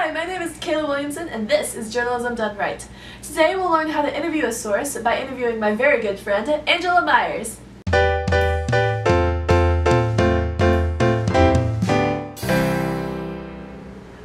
Hi, my name is Kayla Williamson, and this is Journalism Done Right. Today we'll learn how to interview a source by interviewing my very good friend, Angela Meyers.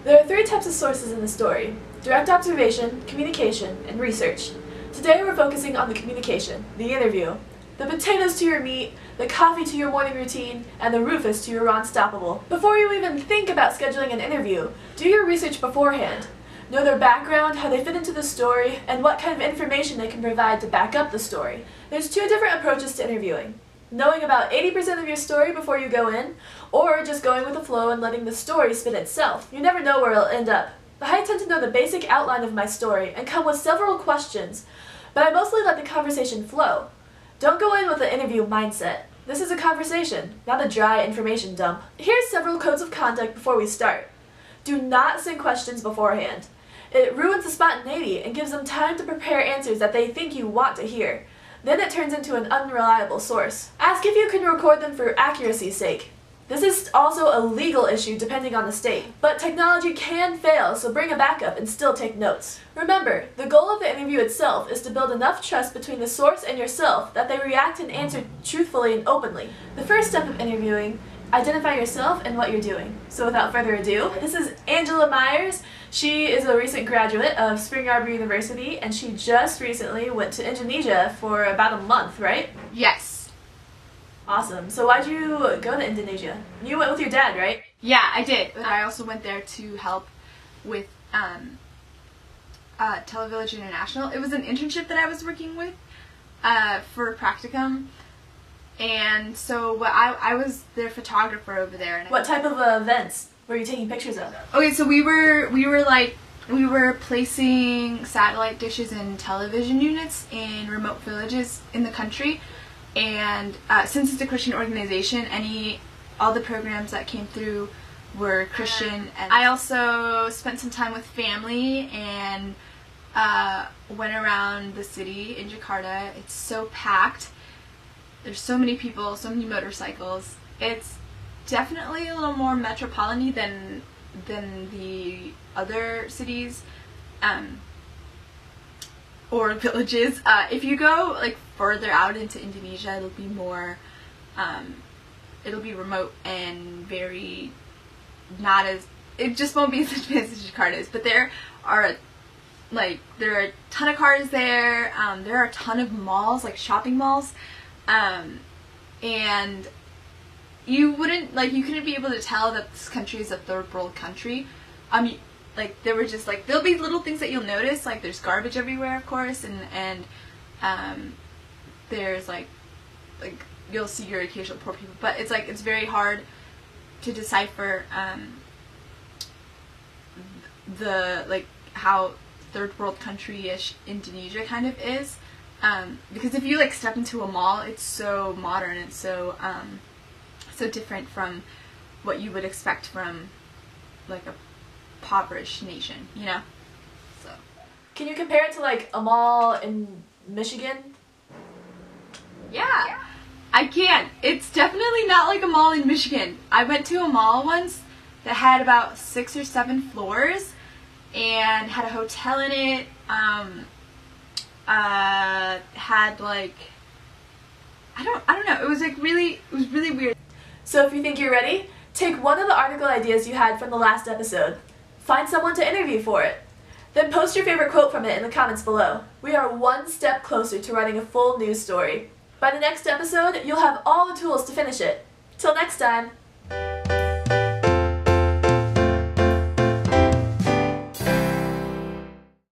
There are three types of sources in the story: direct observation, communication, and research. Today we're focusing on the communication, the interview. The potatoes to your meat, the coffee to your morning routine, and the Rufus to your Unstoppable. Before you even think about scheduling an interview, do your research beforehand. Know their background, how they fit into the story, and what kind of information they can provide to back up the story. There's two different approaches to interviewing: knowing about 80% of your story before you go in, or just going with the flow and letting the story spin itself. You never know where it'll end up. I tend to know the basic outline of my story and come with several questions, but I mostly let the conversation flow. Don't go in with the interview mindset. This is a conversation, not a dry information dump. Here's several codes of conduct before we start. Do not send questions beforehand. It ruins the spontaneity and gives them time to prepare answers that they think you want to hear. Then it turns into an unreliable source. Ask if you can record them for accuracy's sake. This is also a legal issue depending on the state, but technology can fail, so bring a backup and still take notes. Remember, the goal of the interview itself is to build enough trust between the source and yourself that they react and answer truthfully and openly. The first step of interviewing: identify yourself and what you're doing. So without further ado, this is Angela Meyers. She is a recent graduate of Spring Arbor University, and she just recently went to Indonesia for about a month, right? Yes. Awesome. So why'd you go to Indonesia? You went with your dad, right? Yeah, I did. But I also went there to help with Televillage International. It was an internship that I was working with for practicum. And so I was their photographer over there. And What type of events were you taking pictures of? Okay, so we were placing satellite dishes in television units in remote villages in the country. And since it's a Christian organization, all the programs that came through were Christian. And I also spent some time with family and went around the city in Jakarta. It's so packed. There's so many people, so many motorcycles. It's definitely a little more metropolitan than the other cities or villages. If you go like further out into Indonesia, it'll be more, it'll be remote and very not as, it just won't be as advanced as Jakarta is. But there are a ton of cars there. There are a ton of malls, like shopping malls, and you couldn't be able to tell that this country is a third world country. There were just there'll be little things that you'll notice, like there's garbage everywhere, of course, and there's like you'll see your occasional poor people, but it's very hard to decipher how third world country-ish Indonesia kind of is, because if you step into a mall, it's so modern and so different from what you would expect from a impoverished nation, you know? So can you compare it to a mall in Michigan? Yeah, I can. It's definitely not like a mall in Michigan. I went to a mall once that had about 6 or 7 floors and had a hotel in it. Had I don't know. It was really weird. So if you think you're ready, take one of the article ideas you had from the last episode. Find someone to interview for it. Then post your favorite quote from it in the comments below. We are one step closer to writing a full news story. By the next episode, you'll have all the tools to finish it. Till next time.